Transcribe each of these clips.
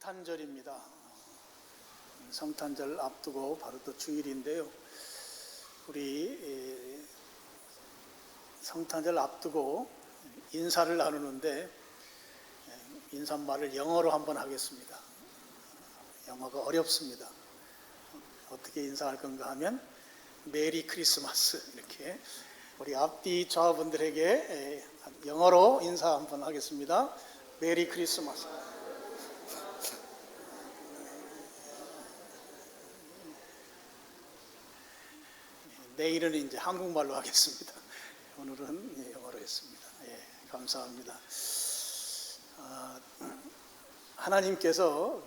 성탄절입니다. 성탄절 앞두고 바로 또 주일인데요. 우리 성탄절 앞두고 인사를 나누는데 인사말을 영어로 한번 하겠습니다. 영어가 어렵습니다. 어떻게 인사할 건가 하면 메리 크리스마스, 이렇게 우리 앞뒤 좌분들에게 영어로 인사 한번 하겠습니다. 메리 크리스마스. 내일은 이제 한국말로 하겠습니다. 오늘은 영어로 했습니다. 감사합니다. 하나님께서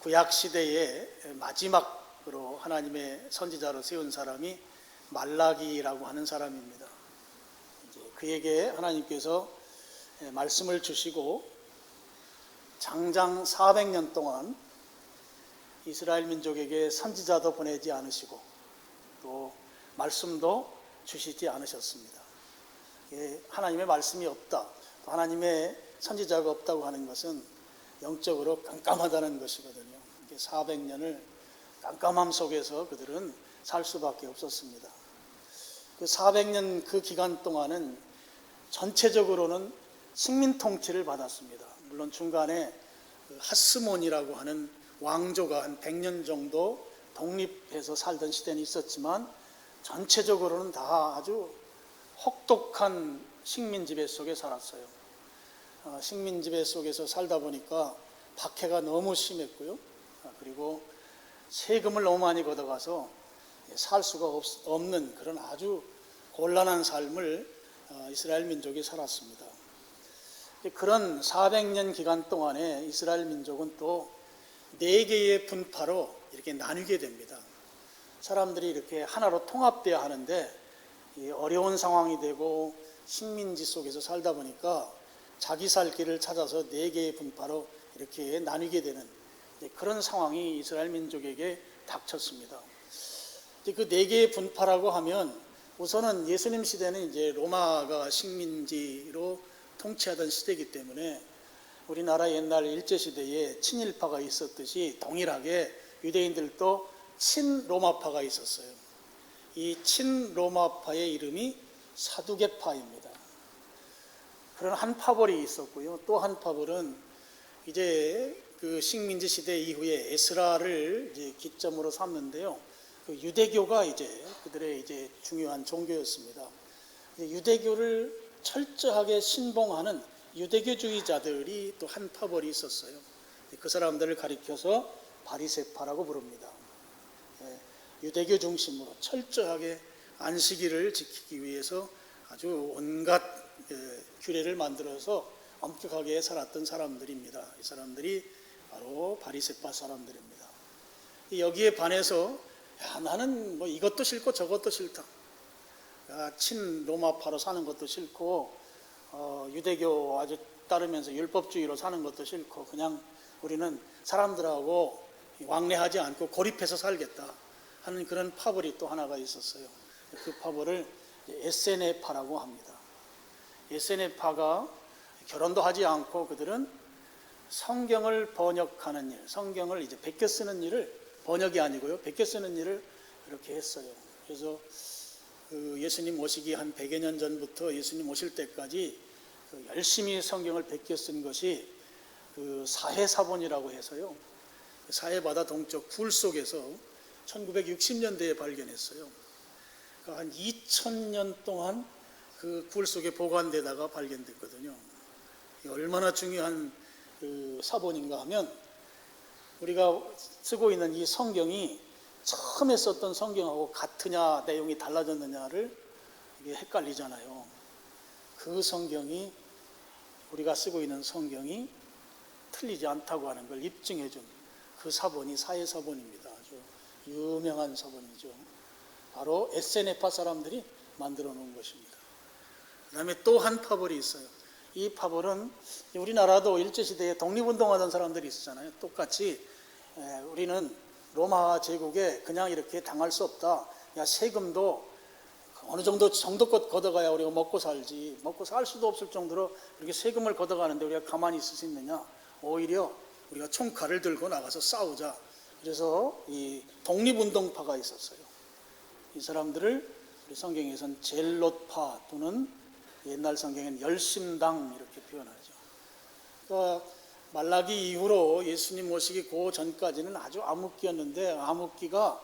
구약 시대의 마지막으로 하나님의 선지자로 세운 사람이 말라기라고 하는 사람입니다. 이제 그에게 하나님께서 말씀을 주시고 장장 400년 동안 이스라엘 민족에게 선지자도 보내지 않으시고 또 말씀도 주시지 않으셨습니다. 하나님의 말씀이 없다, 또 하나님의 선지자가 없다고 하는 것은 영적으로 깜깜하다는 것이거든요. 400년을 깜깜함 속에서 그들은 살 수밖에 없었습니다. 그 400년 그 기간 동안은 전체적으로는 식민 통치를 받았습니다. 물론 중간에 하스몬이라고 하는 왕조가 한 100년 정도 독립해서 살던 시대는 있었지만 전체적으로는 다 아주 혹독한 식민 지배 속에 살았어요. 식민 지배 속에서 살다 보니까 박해가 너무 심했고요. 그리고 세금을 너무 많이 걷어가서 살 수가 없는 그런 아주 곤란한 삶을 이스라엘 민족이 살았습니다. 그런 400년 기간 동안에 이스라엘 민족은 또 4개의 분파로 이렇게 나뉘게 됩니다. 사람들이 이렇게 하나로 통합되어야 하는데 어려운 상황이 되고 식민지 속에서 살다 보니까 자기 살 길을 찾아서 4개의 분파로 이렇게 나뉘게 되는 그런 상황이 이스라엘 민족에게 닥쳤습니다. 그 4개의 분파라고 하면 우선은 예수님 시대는 이제 로마가 식민지로 통치하던 시대이기 때문에 우리나라 옛날 일제시대에 친일파가 있었듯이 동일하게 유대인들도 친로마파가 있었어요. 이 친로마파의 이름이 사두개파입니다. 그런 한 파벌이 있었고요. 또 한 파벌은 이제 그 식민지 시대 이후에 에스라를 이제 기점으로 삼는데요. 그 유대교가 이제 그들의 이제 중요한 종교였습니다. 유대교를 철저하게 신봉하는 유대교주의자들이 또 한 파벌이 있었어요. 그 사람들을 가리켜서 바리새파라고 부릅니다. 유대교 중심으로 철저하게 안식일을 지키기 위해서 아주 온갖 규례를 만들어서 엄격하게 살았던 사람들입니다. 이 사람들이 바로 바리새파 사람들입니다. 여기에 반해서 나는 뭐 이것도 싫고 저것도 싫다. 친로마파로 사는 것도 싫고 유대교 아주 따르면서 율법주의로 사는 것도 싫고 그냥 우리는 사람들하고 왕래하지 않고 고립해서 살겠다 하는 그런 파벌이 또 하나가 있었어요. 그 파벌을 에세네파라고 합니다. 에세네파가 결혼도 하지 않고 그들은 성경을 번역하는 일, 성경을 이제 베껴 쓰는 일을, 번역이 아니고요, 베껴 쓰는 일을 이렇게 했어요. 그래서 그 예수님 오시기 한 100여 년 전부터 예수님 오실 때까지 열심히 성경을 베껴 쓴 것이 그 사해사본이라고 해서요, 사해바다 동쪽 굴 속에서 1960년대에 발견했어요. 그러니까 한 2000년 동안 그 굴 속에 보관되다가 발견됐거든요. 얼마나 중요한 그 사본인가 하면 우리가 쓰고 있는 이 성경이 처음에 썼던 성경하고 같으냐 내용이 달라졌느냐를 이게 헷갈리잖아요. 그 성경이, 우리가 쓰고 있는 성경이 틀리지 않다고 하는 걸 입증해 준 그 사본이 사해사본입니다. 아주 유명한 사본이죠. 바로 에세네파 사람들이 만들어 놓은 것입니다. 그 다음에 또 한 파벌이 있어요. 이 파벌은 우리나라도 일제시대에 독립운동하던 사람들이 있었잖아요. 똑같이 우리는 로마 제국에 그냥 이렇게 당할 수 없다. 세금도 어느 정도 정도껏 걷어가야 우리가 먹고 살지, 먹고 살 수도 없을 정도로 이렇게 세금을 걷어가는데 우리가 가만히 있을 수 있느냐. 오히려 우리가 총칼을 들고 나가서 싸우자. 그래서 이 독립운동파가 있었어요. 이 사람들을 우리 성경에서는 젤롯파 또는 옛날 성경에는 열심당 이렇게 표현하죠. 그러니까 말라기 이후로 예수님 오시기 그 전까지는 아주 암흑기였는데, 암흑기가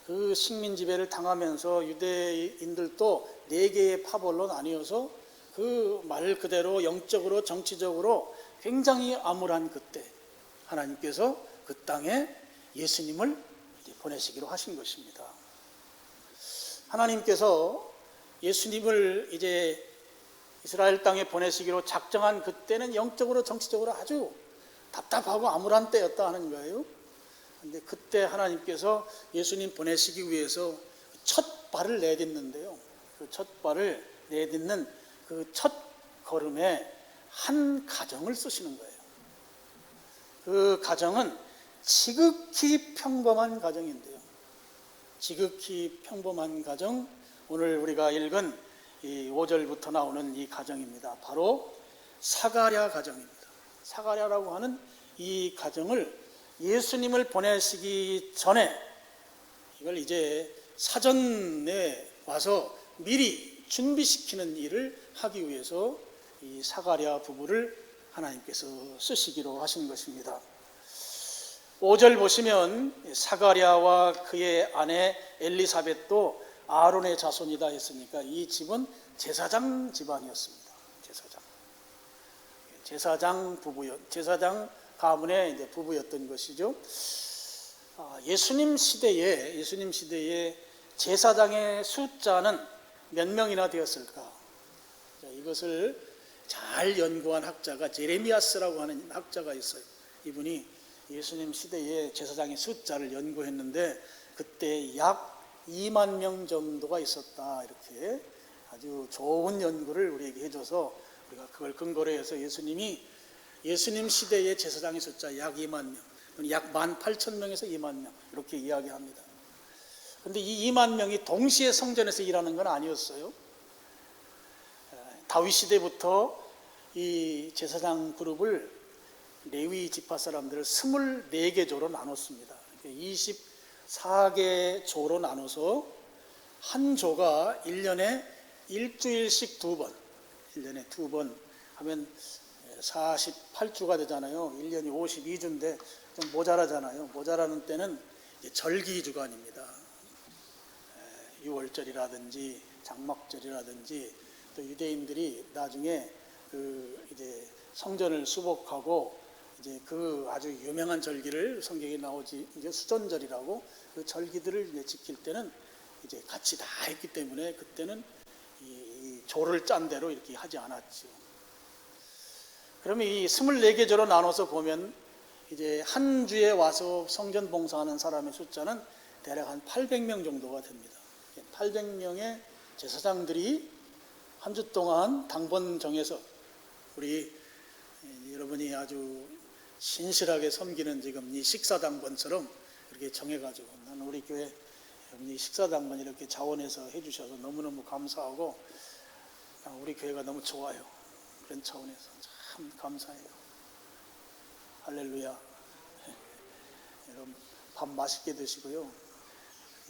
그 식민 지배를 당하면서 유대인들도 네 개의 파벌로 나뉘어서 그 말 그대로 영적으로 정치적으로 굉장히 암울한 그때 하나님께서 그 땅에 예수님을 보내시기로 하신 것입니다. 하나님께서 예수님을 이제 이스라엘 땅에 보내시기로 작정한 그때는 영적으로 정치적으로 아주 답답하고 암울한 때였다 하는 거예요. 그런데 그때 하나님께서 예수님 보내시기 위해서 첫 발을 내딛는데요. 그 첫 발을 내딛는 그 첫 걸음에 한 가정을 쓰시는 거예요. 그 가정은 지극히 평범한 가정인데요. 지극히 평범한 가정, 오늘 우리가 읽은 이 5절부터 나오는 이 가정입니다. 바로 사가랴 가정입니다. 사가랴라고 하는 이 가정을 예수님을 보내시기 전에 이걸 이제 사전에 와서 미리 준비시키는 일을 하기 위해서 이 사가랴 부부를 하나님께서 쓰시기로 하신 것입니다. 5절 보시면 사가랴와 그의 아내 엘리사벳도 아론의 자손이다 했으니까 이 집은 제사장 집안이었습니다. 제사장 가문의 이제 부부였던 것이죠. 예수님 시대에 제사장의 숫자는 몇 명이나 되었을까? 이것을 잘 연구한 학자가 제레미야스라고 하는 학자가 있어요. 이분이 예수님 시대에 제사장의 숫자를 연구했는데 그때 약 2만 명 정도가 있었다. 이렇게 아주 좋은 연구를 우리에게 해줘서 우리가 그걸 근거로 해서 예수님 시대의 제사장의 숫자 약 2만 명, 약 18,000명에서 2만 명 이렇게 이야기합니다. 그런데 이 2만 명이 동시에 성전에서 일하는 건 아니었어요. 다윗 시대부터 이 제사장 그룹을 레위 지파 사람들을 24개 조로 나눴습니다. 24개 조로 나눠서 한 조가 1년에 일주일씩 2번, 1년에 2번 하면 48주가 되잖아요. 1년이 52주인데 좀 모자라잖아요. 모자라는 때는 절기 주간입니다. 6월절이라든지 장막절이라든지 또 유대인들이 나중에 이제 성전을 수복하고 이제 그 아주 유명한 절기를 성경에 나오지 이제 수전절이라고 그 절기들을 이제 지킬 때는 이제 같이 다 했기 때문에 그때는 이 조를 짠 대로 이렇게 하지 않았죠. 그러면 이 24개 조로 나눠서 보면 이제 한 주에 와서 성전 봉사하는 사람의 숫자는 대략 한 800명 정도가 됩니다. 800명의 제사장들이 한 주 동안 당번 정해서 우리 여러분이 아주 신실하게 섬기는 지금 이 식사당번처럼 이렇게 정해가지고 나는 우리 교회 여러분이 식사당번 이렇게 자원해서 해주셔서 너무너무 감사하고 우리 교회가 너무 좋아요. 그런 차원에서 참 감사해요. 할렐루야. 여러분 밥 맛있게 드시고요.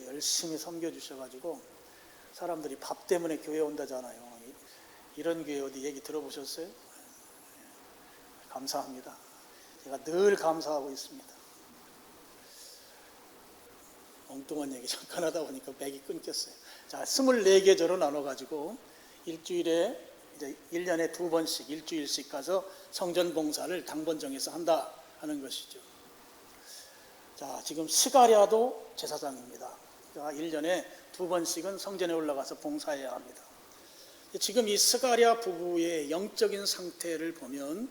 열심히 섬겨주셔가지고 사람들이 밥 때문에 교회 온다잖아요. 이런 교회 어디 얘기 들어보셨어요? 감사합니다. 제가 늘 감사하고 있습니다. 엉뚱한 얘기 잠깐 하다 보니까 맥이 끊겼어요. 자, 24개 조로 나눠가지고 일주일에 이제 1년에 2번씩 일주일씩 가서 성전 봉사를 당번 정해서 한다 하는 것이죠. 자, 지금 스가랴도 제사장입니다. 1년에 2번씩은 성전에 올라가서 봉사해야 합니다. 지금 이 스가랴 부부의 영적인 상태를 보면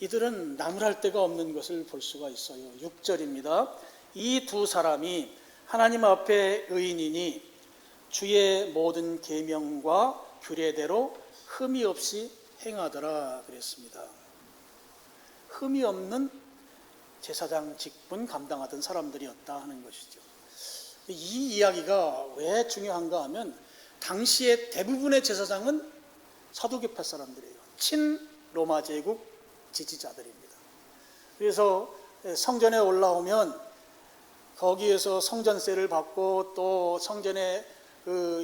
이들은 나무랄 데가 없는 것을 볼 수가 있어요. 6절입니다. 이 두 사람이 하나님 앞에 의인이니 주의 모든 계명과 규례대로 흠이 없이 행하더라 그랬습니다. 흠이 없는 제사장 직분 감당하던 사람들이었다 하는 것이죠. 이 이야기가 왜 중요한가 하면 당시에 대부분의 제사장은 사두개파 사람들이에요. 친 로마 제국 지지자들입니다. 그래서 성전에 올라오면 거기에서 성전세를 받고 또 성전에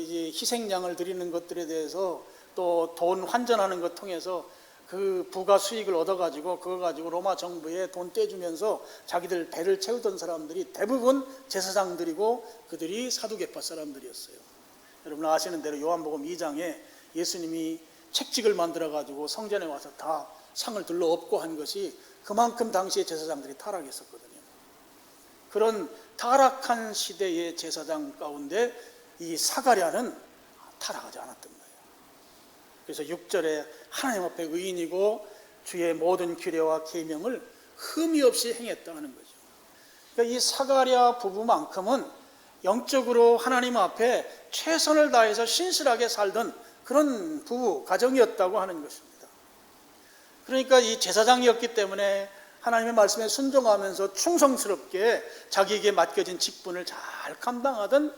이제 희생양을 드리는 것들에 대해서 또 돈 환전하는 것 통해서 그 부가 수익을 얻어가지고 그거 가지고 로마 정부에 돈 떼주면서 자기들 배를 채우던 사람들이 대부분 제사장들이고 그들이 사두개파 사람들이었어요. 여러분 아시는 대로 요한복음 2장에 예수님이 책찍을 만들어 가지고 성전에 와서 다 상을 들러 엎고 한 것이 그만큼 당시에 제사장들이 타락했었거든요. 그런 타락한 시대의 제사장 가운데 이 사가랴는 타락하지 않았던 거예요. 그래서 6절에 하나님 앞에 의인이고 주의 모든 규례와 계명을 흠이 없이 행했다 하는 거죠. 그러니까 이 사가랴 부부만큼은 영적으로 하나님 앞에 최선을 다해서 신실하게 살던 그런 부부 가정이었다고 하는 것입니다. 그러니까 이 제사장이었기 때문에 하나님의 말씀에 순종하면서 충성스럽게 자기에게 맡겨진 직분을 잘 감당하던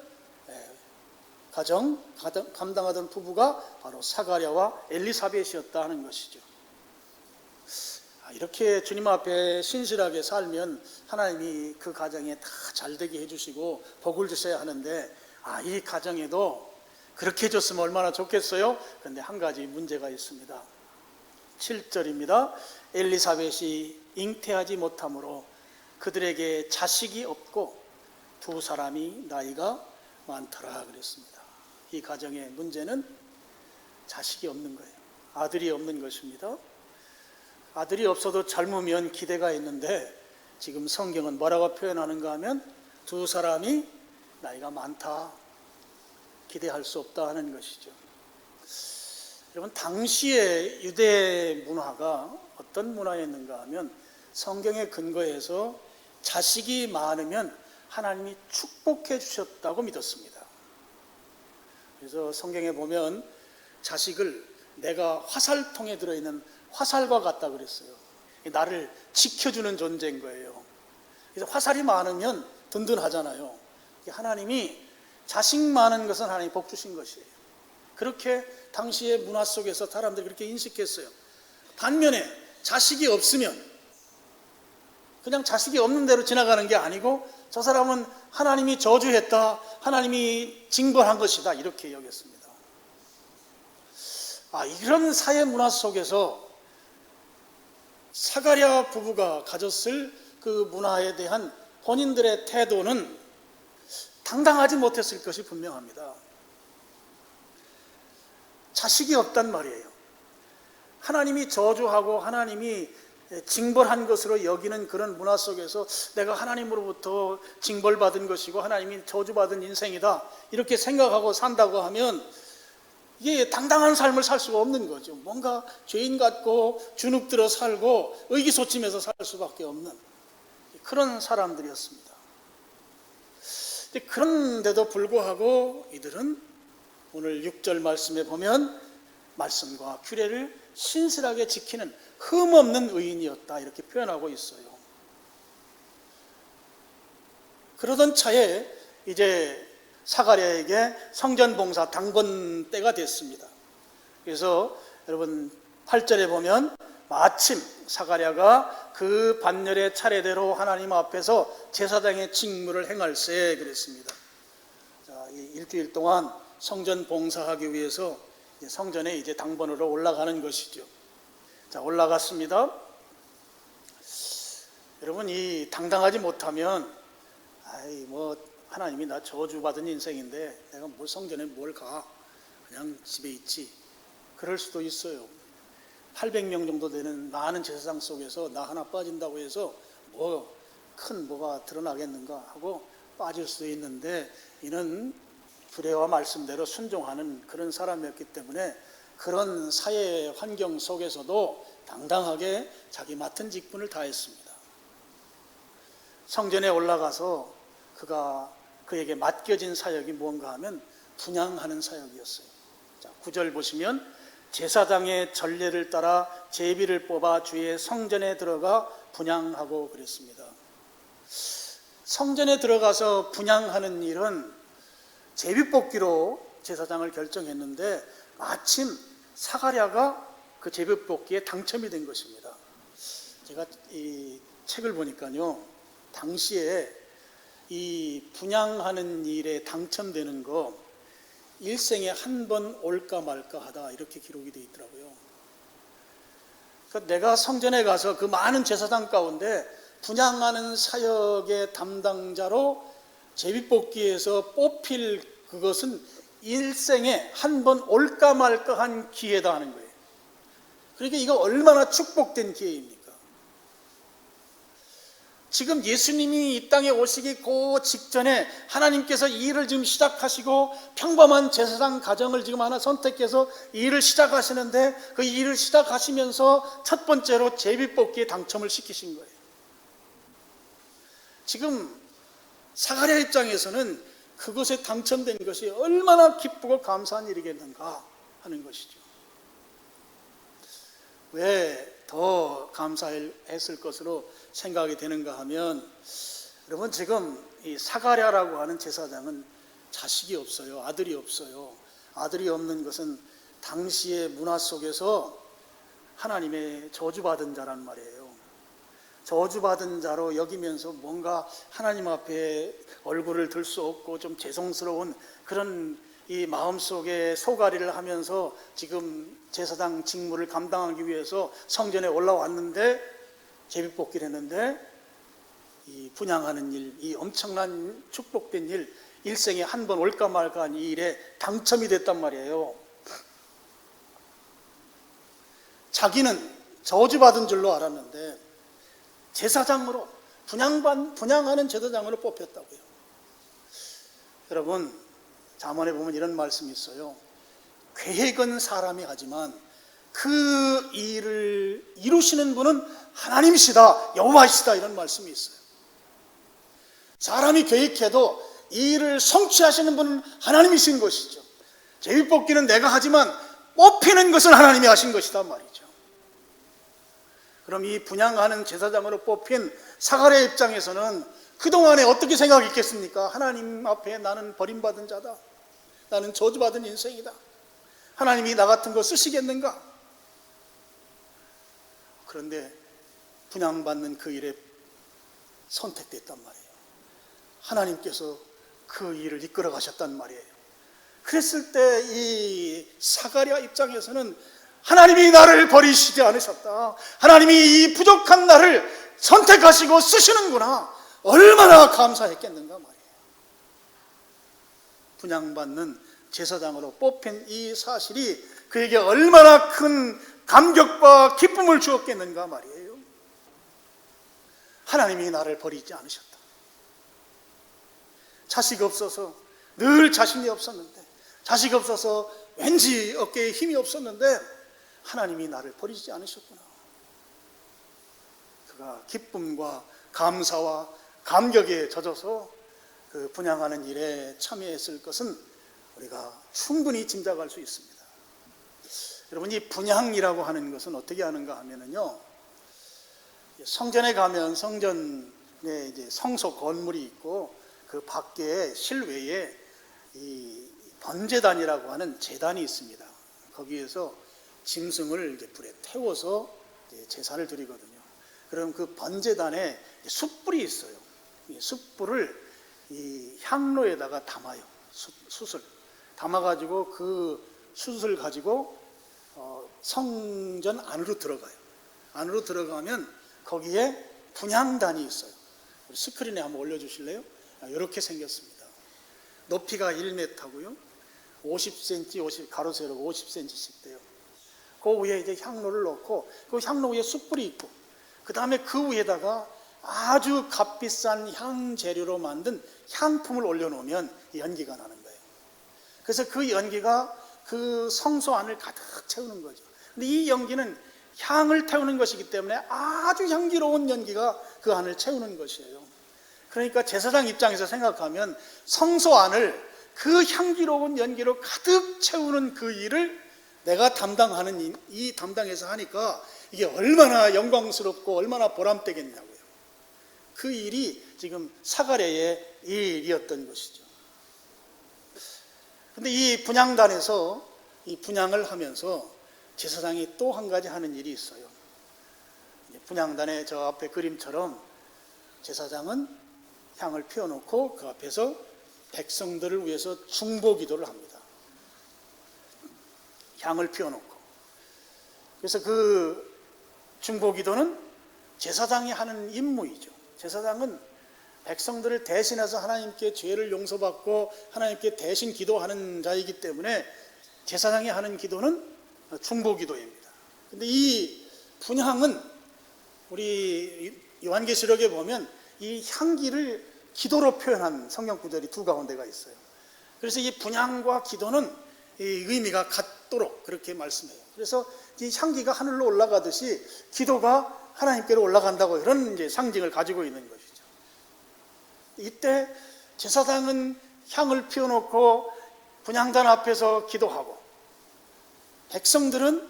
감당하던 부부가 바로 사가랴와 엘리사벳이었다 하는 것이죠. 이렇게 주님 앞에 신실하게 살면 하나님이 그 가정에 다 잘되게 해주시고 복을 주셔야 하는데 이 가정에도 그렇게 해줬으면 얼마나 좋겠어요. 그런데 한 가지 문제가 있습니다. 7절입니다. 엘리사벳이 잉태하지 못함으로 그들에게 자식이 없고 두 사람이 나이가 많더라 그랬습니다. 이 가정의 문제는 자식이 없는 거예요. 아들이 없는 것입니다. 아들이 없어도 젊으면 기대가 있는데 지금 성경은 뭐라고 표현하는가 하면 두 사람이 나이가 많다, 기대할 수 없다 하는 것이죠. 여러분 당시의 유대 문화가 어떤 문화였는가 하면 성경에 근거해서 자식이 많으면 하나님이 축복해 주셨다고 믿었습니다. 그래서 성경에 보면 자식을 내가 화살통에 들어있는 화살과 같다 그랬어요. 나를 지켜주는 존재인 거예요. 그래서 화살이 많으면 든든하잖아요. 하나님이 자식 많은 것은 하나님이 복 주신 것이에요. 그렇게 당시의 문화 속에서 사람들이 그렇게 인식했어요. 반면에 자식이 없으면 그냥 자식이 없는 대로 지나가는 게 아니고 저 사람은 하나님이 저주했다, 하나님이 징벌한 것이다 이렇게 여겼습니다. 이런 사회 문화 속에서 사가랴 부부가 가졌을 그 문화에 대한 본인들의 태도는 당당하지 못했을 것이 분명합니다. 자식이 없단 말이에요. 하나님이 저주하고 하나님이 징벌한 것으로 여기는 그런 문화 속에서 내가 하나님으로부터 징벌받은 것이고 하나님이 저주받은 인생이다 이렇게 생각하고 산다고 하면 이게 당당한 삶을 살 수가 없는 거죠. 뭔가 죄인 같고 주눅들어 살고 의기소침해서 살 수밖에 없는 그런 사람들이었습니다. 그런데도 불구하고 이들은 오늘 6절 말씀에 보면 말씀과 규례를 신실하게 지키는 흠없는 의인이었다 이렇게 표현하고 있어요. 그러던 차에 이제 사가랴에게 성전 봉사 당번 때가 됐습니다. 그래서 여러분 8절에 보면 마침 사가랴가 그 반열의 차례대로 하나님 앞에서 제사장의 직무를 행할세 그랬습니다. 일주일 동안 성전 봉사하기 위해서 성전에 이제 당번으로 올라가는 것이죠. 자, 올라갔습니다. 여러분 이 당당하지 못하면 하나님이 나 저주받은 인생인데 내가 뭘 성전에 뭘 가, 그냥 집에 있지, 그럴 수도 있어요. 800명 정도 되는 많은 제사장 속에서 나 하나 빠진다고 해서 큰 뭐가 드러나겠는가 하고 빠질 수도 있는데 이는 규례와 말씀대로 순종하는 그런 사람이었기 때문에 그런 사회 환경 속에서도 당당하게 자기 맡은 직분을 다했습니다. 성전에 올라가서 그에게 맡겨진 사역이 뭔가 하면 분향하는 사역이었어요. 자, 9절 보시면 제사장의 전례를 따라 제비를 뽑아 주의 성전에 들어가 분향하고 그랬습니다. 성전에 들어가서 분향하는 일은 제비 뽑기로 제사장을 결정했는데 마침 사가랴가 그 제비 뽑기에 당첨이 된 것입니다. 제가 책을 보니까요, 당시에 이 분양하는 일에 당첨되는 거 일생에 한 번 올까 말까 하다, 이렇게 기록이 되어 있더라고요. 그러니까 내가 성전에 가서 그 많은 제사장 가운데 분양하는 사역의 담당자로 제비뽑기에서 뽑힐 그것은 일생에 한 번 올까 말까 한 기회다 하는 거예요. 그러니까 이거 얼마나 축복된 기회입니까? 지금 예수님이 이 땅에 오시기 그 직전에 하나님께서 이 일을 지금 시작하시고 평범한 제사장 가정을 지금 하나 선택해서 이 일을 시작하시는데, 그 일을 시작하시면서 첫 번째로 제비뽑기에 당첨을 시키신 거예요. 지금 사가랴 입장에서는 그것에 당첨된 것이 얼마나 기쁘고 감사한 일이겠는가 하는 것이죠. 왜 더 감사했을 것으로 생각이 되는가 하면, 여러분, 지금 이 사가랴라고 하는 제사장은 자식이 없어요. 아들이 없어요. 아들이 없는 것은 당시의 문화 속에서 하나님의 저주받은 자란 말이에요. 저주받은 자로 여기면서 뭔가 하나님 앞에 얼굴을 들 수 없고 좀 죄송스러운 그런 이 마음속에 소가리를 하면서 지금 제사장 직무를 감당하기 위해서 성전에 올라왔는데, 제비뽑기를 했는데, 이 분양하는 일, 이 엄청난 축복된 일, 일생에 한 번 올까 말까 한 이 일에 당첨이 됐단 말이에요. 자기는 저주받은 줄로 알았는데 제사장으로, 분양하는 제사장으로 뽑혔다고요. 여러분, 잠언에 보면 이런 말씀이 있어요. 계획은 사람이 하지만 그 일을 이루시는 분은 하나님이시다, 여호와이시다, 이런 말씀이 있어요. 사람이 계획해도 이 일을 성취하시는 분은 하나님이신 것이죠. 제비뽑기는 내가 하지만 뽑히는 것은 하나님이 하신 것이다 말이죠. 그럼 이 분양하는 제사장으로 뽑힌 사가랴 입장에서는 그동안에 어떻게 생각했겠습니까? 하나님 앞에 나는 버림받은 자다, 나는 저주받은 인생이다, 하나님이 나 같은 거 쓰시겠는가? 그런데 분양받는 그 일에 선택됐단 말이에요. 하나님께서 그 일을 이끌어 가셨단 말이에요. 그랬을 때 이 사가랴 입장에서는 하나님이 나를 버리시지 않으셨다, 하나님이 이 부족한 나를 선택하시고 쓰시는구나, 얼마나 감사했겠는가 말이에요. 분양받는 제사장으로 뽑힌 이 사실이 그에게 얼마나 큰 감격과 기쁨을 주었겠는가 말이에요. 하나님이 나를 버리지 않으셨다. 자식 없어서 늘 자신이 없었는데, 자식 없어서 왠지 어깨에 힘이 없었는데 하나님이 나를 버리지 않으셨구나. 그가 기쁨과 감사와 감격에 젖어서 그 분양하는 일에 참여했을 것은 우리가 충분히 짐작할 수 있습니다. 여러분, 이 분양이라고 하는 것은 어떻게 하는가 하면은요, 성전에 가면 성전에 이제 성소 건물이 있고 그 밖에 실외에 이 번제단이라고 하는 제단이 있습니다. 거기에서 짐승을 이제 불에 태워서 이제 제사를 드리거든요. 그럼 그 번제단에 숯불이 있어요. 이 숯불을 이 향로에다가 담아요. 숯을 담아가지고 그 숯을 가지고 성전 안으로 들어가요. 안으로 들어가면 거기에 분향단이 있어요. 스크린에 한번 올려주실래요? 이렇게 생겼습니다. 높이가 1m고요. 50cm, 가로 세로 50cm씩 돼요. 그 위에 이제 향로를 넣고, 그 향로 위에 숯불이 있고, 그 다음에 그 위에다가 아주 값비싼 향 재료로 만든 향품을 올려놓으면 연기가 나는 거예요. 그래서 그 연기가 그 성소 안을 가득 채우는 거죠. 근데 이 연기는 향을 태우는 것이기 때문에 아주 향기로운 연기가 그 안을 채우는 것이에요. 그러니까 제사장 입장에서 생각하면 성소 안을 그 향기로운 연기로 가득 채우는 그 일을 내가 담당하는 이 담당해서 하니까 이게 얼마나 영광스럽고 얼마나 보람되겠냐고요. 그 일이 지금 사가랴의 일이었던 것이죠. 근데 이 분향단에서 이 분향을 하면서 제사장이 또 한 가지 하는 일이 있어요. 분향단의 저 앞에 그림처럼 제사장은 향을 피워놓고 그 앞에서 백성들을 위해서 중보기도를 합니다. 향을 피워놓고. 그래서 그 중보기도는 제사장이 하는 임무이죠. 제사장은 백성들을 대신해서 하나님께 죄를 용서받고 하나님께 대신 기도하는 자이기 때문에 제사장이 하는 기도는 중보기도입니다. 근데 이 분향은 우리 요한계시록에 보면 이 향기를 기도로 표현한 성경 구절이 두 가운데가 있어요. 그래서 이 분향과 기도는 이 의미가 같도록 그렇게 말씀해요. 그래서 이 향기가 하늘로 올라가듯이 기도가 하나님께로 올라간다고 이런 이제 상징을 가지고 있는 것이죠. 이때 제사장은 향을 피워놓고 분향단 앞에서 기도하고 백성들은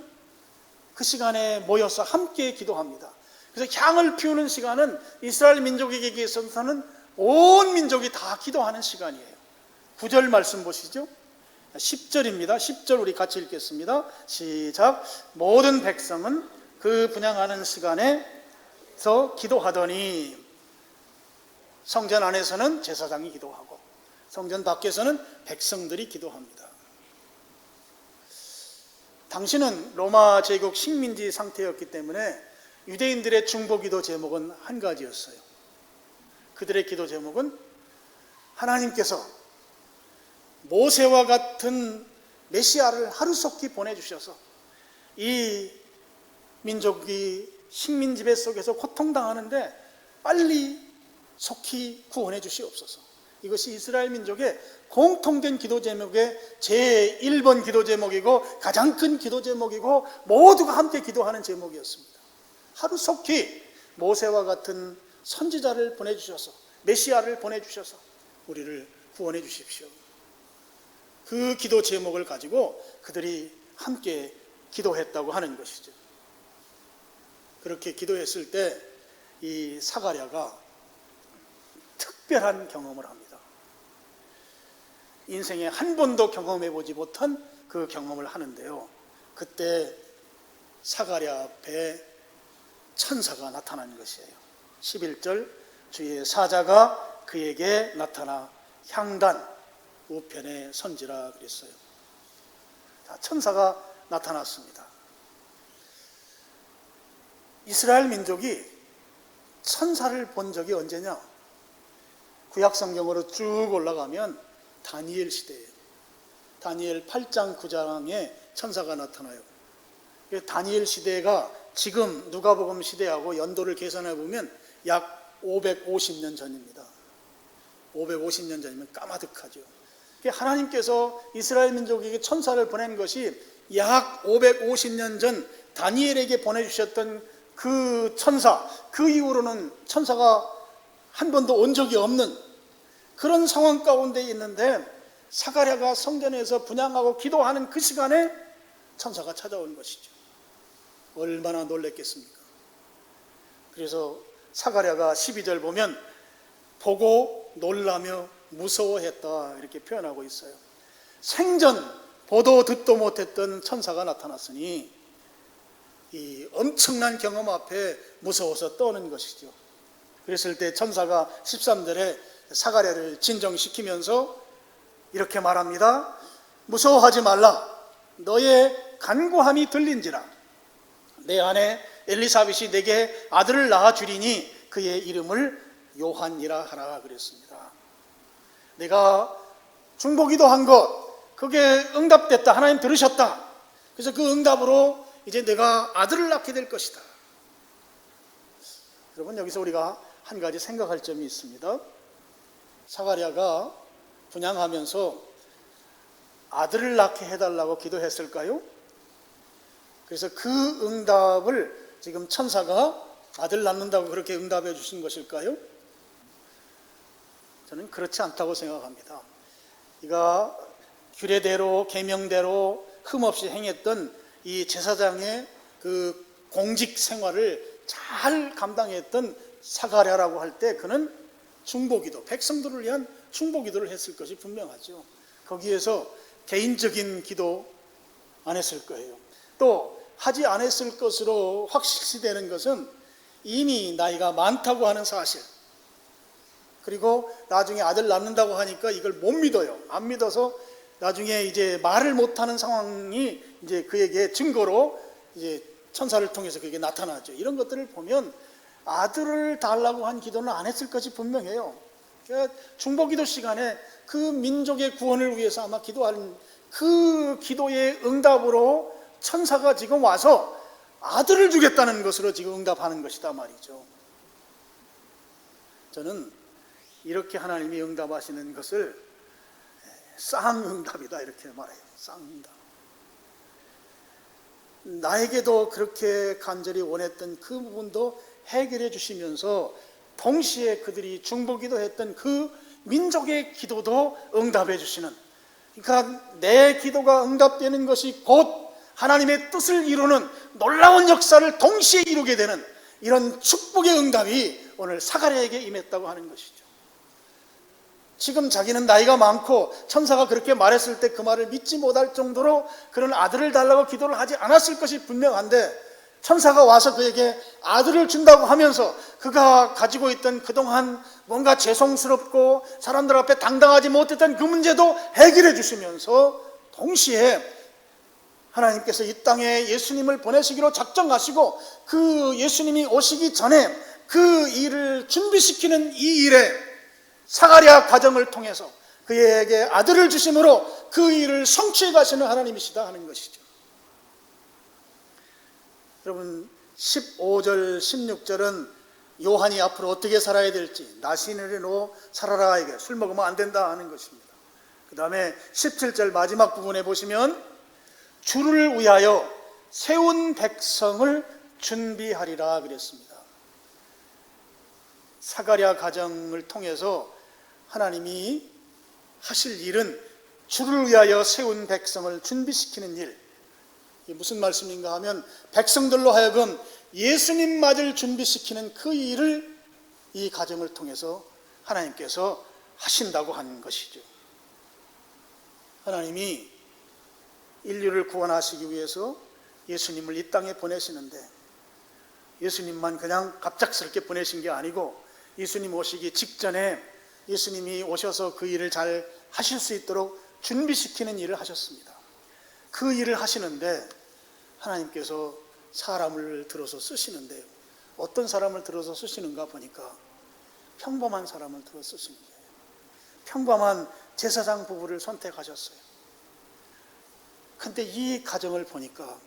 그 시간에 모여서 함께 기도합니다. 그래서 향을 피우는 시간은 이스라엘 민족에게 있어서는 온 민족이 다 기도하는 시간이에요. 9절 말씀 보시죠. 10절입니다. 10절 우리 같이 읽겠습니다. 시작. 모든 백성은 그 분향하는 시간에서 기도하더니, 성전 안에서는 제사장이 기도하고 성전 밖에서는 백성들이 기도합니다. 당시는 로마 제국 식민지 상태였기 때문에 유대인들의 중보기도 제목은 한 가지였어요. 그들의 기도 제목은 하나님께서 모세와 같은 메시아를 하루속히 보내주셔서 이 민족이 식민지배 속에서 고통당하는데 빨리 속히 구원해 주시옵소서. 이것이 이스라엘 민족의 공통된 기도 제목의 제1번 기도 제목이고 가장 큰 기도 제목이고 모두가 함께 기도하는 제목이었습니다. 하루속히 모세와 같은 선지자를 보내주셔서 메시아를 보내주셔서 우리를 구원해 주십시오. 그 기도 제목을 가지고 그들이 함께 기도했다고 하는 것이죠. 그렇게 기도했을 때 이 사가랴가 특별한 경험을 합니다. 인생에 한 번도 경험해 보지 못한 그 경험을 하는데요. 그때 사가랴 앞에 천사가 나타난 것이에요. 11절 주의 사자가 그에게 나타나 향단 우편에 선지라 그랬어요. 천사가 나타났습니다. 이스라엘 민족이 천사를 본 적이 언제냐? 구약 성경으로 쭉 올라가면 다니엘 시대예요. 다니엘 8장 9장에 천사가 나타나요. 다니엘 시대가 지금 누가복음 시대하고 연도를 계산해 보면 약 550년 전입니다. 550년 전이면 까마득하죠. 하나님께서 이스라엘 민족에게 천사를 보낸 것이 약 550년 전 다니엘에게 보내주셨던 그 천사, 그 이후로는 천사가 한 번도 온 적이 없는 그런 상황 가운데 있는데 사가랴가 성전에서 분향하고 기도하는 그 시간에 천사가 찾아온 것이죠. 얼마나 놀랬겠습니까? 그래서 사가랴가 12절 보면 보고 놀라며 무서워했다 이렇게 표현하고 있어요. 생전 보도 듣도 못했던 천사가 나타났으니 이 엄청난 경험 앞에 무서워서 떠는 것이죠. 그랬을 때 천사가 13절에 사가랴를 진정시키면서 이렇게 말합니다. 무서워하지 말라. 너의 간구함이 들린지라. 내 아내 엘리사벳이 내게 아들을 낳아 주리니 그의 이름을 요한이라 하라 그랬습니다. 내가 중보기도 한 것 그게 응답됐다. 하나님 들으셨다. 그래서 그 응답으로 이제 내가 아들을 낳게 될 것이다. 여러분 여기서 우리가 한 가지 생각할 점이 있습니다. 사가랴가 분향하면서 아들을 낳게 해달라고 기도했을까요? 그래서 그 응답을 지금 천사가 아들 낳는다고 그렇게 응답해 주신 것일까요? 저는 그렇지 않다고 생각합니다. 이가 규례대로 계명대로 흠없이 행했던 이 제사장의 그 공직 생활을 잘 감당했던 사가랴라고 할 때 그는 중보기도, 백성들을 위한 중보기도를 했을 것이 분명하죠. 거기에서 개인적인 기도 안 했을 거예요. 또 하지 않았을 것으로 확실시되는 것은 이미 나이가 많다고 하는 사실, 그리고 나중에 아들 낳는다고 하니까 이걸 못 믿어요. 안 믿어서 나중에 이제 말을 못하는 상황이 이제 그에게 증거로 이제 천사를 통해서 그게 나타나죠. 이런 것들을 보면 아들을 달라고 한 기도는 안 했을 것이 분명해요. 그러니까 중보기도 시간에 그 민족의 구원을 위해서 아마 기도하는 그 기도의 응답으로 천사가 지금 와서 아들을 주겠다는 것으로 지금 응답하는 것이다 말이죠. 저는 이렇게 하나님이 응답하시는 것을 쌍응답이다 이렇게 말해요. 쌍응답. 나에게도 그렇게 간절히 원했던 그 부분도 해결해 주시면서 동시에 그들이 중보기도했던 그 민족의 기도도 응답해 주시는, 그러니까 내 기도가 응답되는 것이 곧 하나님의 뜻을 이루는 놀라운 역사를 동시에 이루게 되는 이런 축복의 응답이 오늘 사가랴에게 임했다고 하는 것이죠. 지금 자기는 나이가 많고 천사가 그렇게 말했을 때 그 말을 믿지 못할 정도로 그런 아들을 달라고 기도를 하지 않았을 것이 분명한데, 천사가 와서 그에게 아들을 준다고 하면서 그가 가지고 있던 그동안 뭔가 죄송스럽고 사람들 앞에 당당하지 못했던 그 문제도 해결해 주시면서 동시에 하나님께서 이 땅에 예수님을 보내시기로 작정하시고 그 예수님이 오시기 전에 그 일을 준비시키는 이 일에 사가랴 과정을 통해서 그에게 아들을 주심으로 그 일을 성취해 가시는 하나님이시다 하는 것이죠. 여러분, 15절 16절은 요한이 앞으로 어떻게 살아야 될지, 나시인을 놓고 살아라, 이게 술 먹으면 안 된다 하는 것입니다. 그 다음에 17절 마지막 부분에 보시면 주를 위하여 세운 백성을 준비하리라 그랬습니다. 사가랴 가정을 통해서 하나님이 하실 일은 주를 위하여 세운 백성을 준비시키는 일. 이게 무슨 말씀인가 하면 백성들로 하여금 예수님 맞을 준비시키는 그 일을 이 가정을 통해서 하나님께서 하신다고 하는 것이죠. 하나님이 인류를 구원하시기 위해서 예수님을 이 땅에 보내시는데, 예수님만 그냥 갑작스럽게 보내신 게 아니고 예수님 오시기 직전에 예수님이 오셔서 그 일을 잘 하실 수 있도록 준비시키는 일을 하셨습니다. 그 일을 하시는데 하나님께서 사람을 들어서 쓰시는데요, 어떤 사람을 들어서 쓰시는가 보니까 평범한 사람을 들어서 쓰시는 거예요. 평범한 제사장 부부를 선택하셨어요. 근데 이 가정을 보니까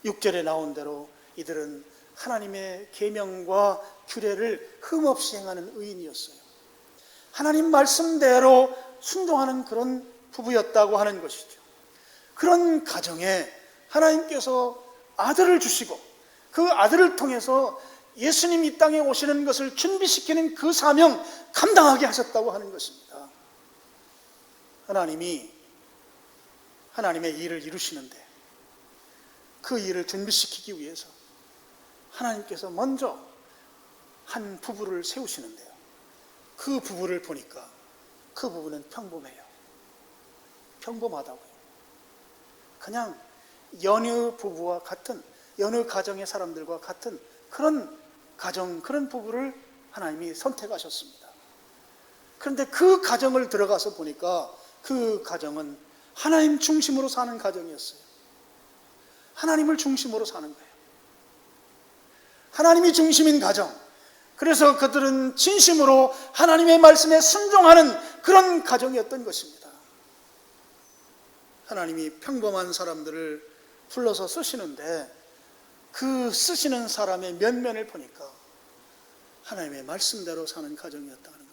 6절에 나온 대로 이들은 하나님의 계명과 규례를 흠없이 행하는 의인이었어요. 하나님 말씀대로 순종하는 그런 부부였다고 하는 것이죠. 그런 가정에 하나님께서 아들을 주시고 그 아들을 통해서 예수님 이 땅에 오시는 것을 준비시키는 그 사명 감당하게 하셨다고 하는 것입니다. 하나님이 하나님의 일을 이루시는데 그 일을 준비시키기 위해서 하나님께서 먼저 한 부부를 세우시는데요, 그 부부를 보니까 그 부부는 평범해요. 평범하다고요. 그냥 여느 부부와 같은, 여느 가정의 사람들과 같은 그런 가정, 그런 부부를 하나님이 선택하셨습니다. 그런데 그 가정을 들어가서 보니까 그 가정은 하나님 중심으로 사는 가정이었어요. 하나님을 중심으로 사는 거예요. 하나님이 중심인 가정. 그래서 그들은 진심으로 하나님의 말씀에 순종하는 그런 가정이었던 것입니다. 하나님이 평범한 사람들을 불러서 쓰시는데 그 쓰시는 사람의 면면을 보니까 하나님의 말씀대로 사는 가정이었다는 거예요.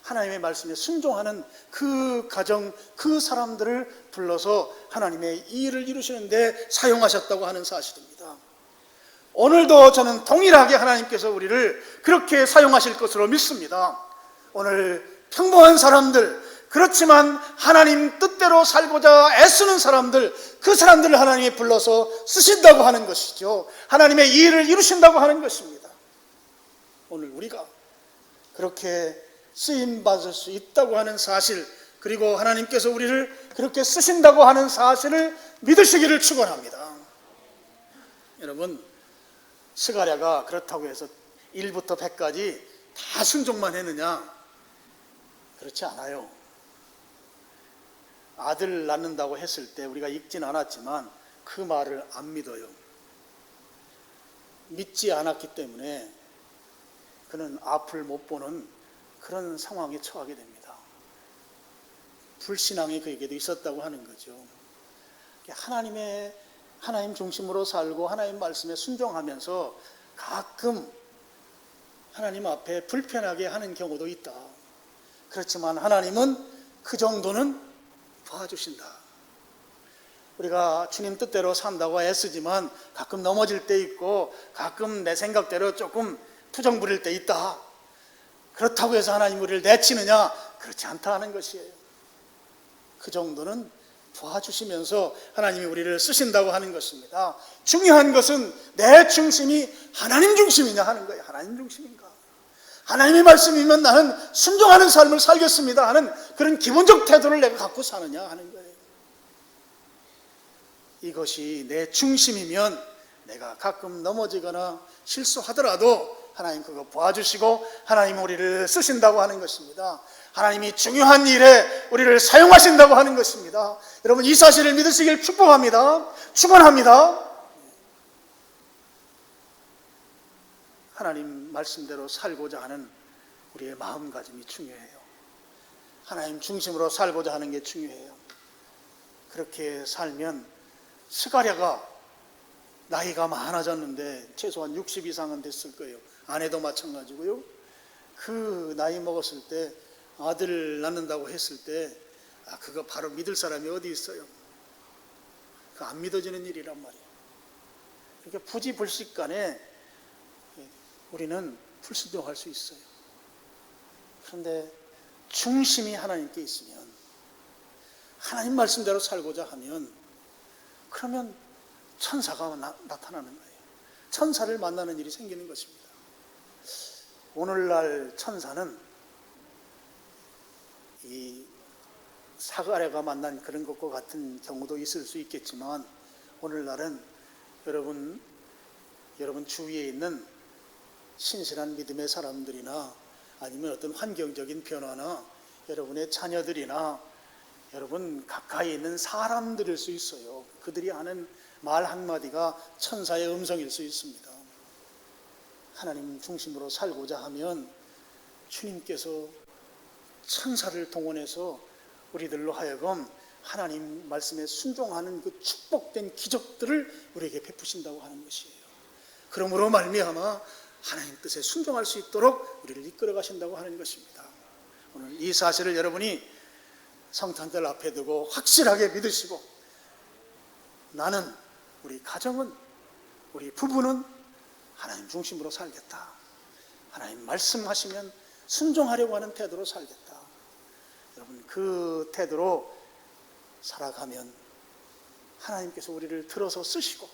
하나님의 말씀에 순종하는 그 가정, 그 사람들을 불러서 하나님의 일을 이루시는데 사용하셨다고 하는 사실입니다. 오늘도 저는 동일하게 하나님께서 우리를 그렇게 사용하실 것으로 믿습니다. 오늘 평범한 사람들, 그렇지만 하나님 뜻대로 살고자 애쓰는 사람들, 그 사람들을 하나님이 불러서 쓰신다고 하는 것이죠. 하나님의 일을 이루신다고 하는 것입니다. 오늘 우리가 그렇게 쓰임받을 수 있다고 하는 사실, 그리고 하나님께서 우리를 그렇게 쓰신다고 하는 사실을 믿으시기를 축원합니다. 여러분, 스가랴가 그렇다고 해서 1부터 100까지 다 순종만 했느냐? 그렇지 않아요. 아들 낳는다고 했을 때 우리가 읽진 않았지만 그 말을 안 믿어요. 믿지 않았기 때문에 그는 앞을 못 보는 그런 상황에 처하게 됩니다. 불신앙이 그에게도 있었다고 하는 거죠. 하나님 중심으로 살고 하나님 말씀에 순종하면서 가끔 하나님 앞에 불편하게 하는 경우도 있다. 그렇지만 하나님은 그 정도는 도와주신다. 우리가 주님 뜻대로 산다고 애쓰지만 가끔 넘어질 때 있고 가끔 내 생각대로 조금 투정 부릴 때 있다. 그렇다고 해서 하나님 우리를 내치느냐? 그렇지 않다는 것이에요. 그 정도는 도와주시면서 하나님이 우리를 쓰신다고 하는 것입니다. 중요한 것은 내 중심이 하나님 중심이냐 하는 거예요. 하나님 중심인가? 하나님의 말씀이면 나는 순종하는 삶을 살겠습니다 하는 그런 기본적 태도를 내가 갖고 사느냐 하는 거예요. 이것이 내 중심이면 내가 가끔 넘어지거나 실수하더라도 하나님 그거 도와주시고 하나님 우리를 쓰신다고 하는 것입니다. 하나님이 중요한 일에 우리를 사용하신다고 하는 것입니다. 여러분 이 사실을 믿으시길 축복합니다. 축원합니다. 하나님 말씀대로 살고자 하는 우리의 마음가짐이 중요해요. 하나님 중심으로 살고자 하는 게 중요해요. 그렇게 살면 스가랴가 나이가 많아졌는데 최소한 60 이상은 됐을 거예요. 아내도 마찬가지고요. 그 나이 먹었을 때 아들 낳는다고 했을 때 그거 바로 믿을 사람이 어디 있어요? 그거 안 믿어지는 일이란 말이에요. 그러니까 부지불식간에 우리는 불순종할 수 있어요. 그런데 중심이 하나님께 있으면 하나님 말씀대로 살고자 하면 그러면 천사가 나타나는 거예요. 천사를 만나는 일이 생기는 것입니다. 오늘날 천사는 이 스가랴가 만난 그런 것과 같은 경우도 있을 수 있겠지만 오늘날은 여러분 주위에 있는 신실한 믿음의 사람들이나 아니면 어떤 환경적인 변화나 여러분의 자녀들이나 여러분 가까이 있는 사람들일 수 있어요. 그들이 하는 말 한마디가 천사의 음성일 수 있습니다. 하나님 중심으로 살고자 하면 주님께서 천사를 동원해서 우리들로 하여금 하나님 말씀에 순종하는 그 축복된 기적들을 우리에게 베푸신다고 하는 것이에요. 그러므로 말미암아 하나님 뜻에 순종할 수 있도록 우리를 이끌어 가신다고 하는 것입니다. 오늘 이 사실을 여러분이 성탄절 앞에 두고 확실하게 믿으시고 나는 우리 가정은 우리 부부는 하나님 중심으로 살겠다. 하나님 말씀하시면 순종하려고 하는 태도로 살겠다. 여러분 그 태도로 살아가면 하나님께서 우리를 들어서 쓰시고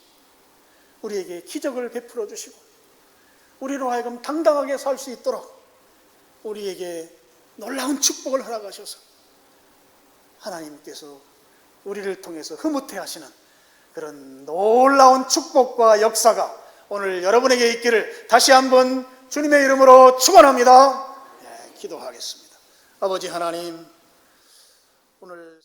우리에게 기적을 베풀어 주시고 우리로 하여금 당당하게 살 수 있도록 우리에게 놀라운 축복을 허락하셔서 하나님께서 우리를 통해서 흐뭇해 하시는 그런 놀라운 축복과 역사가 오늘 여러분에게 있기를 다시 한번 주님의 이름으로 축원합니다. 기도하겠습니다. 아버지 하나님, 오늘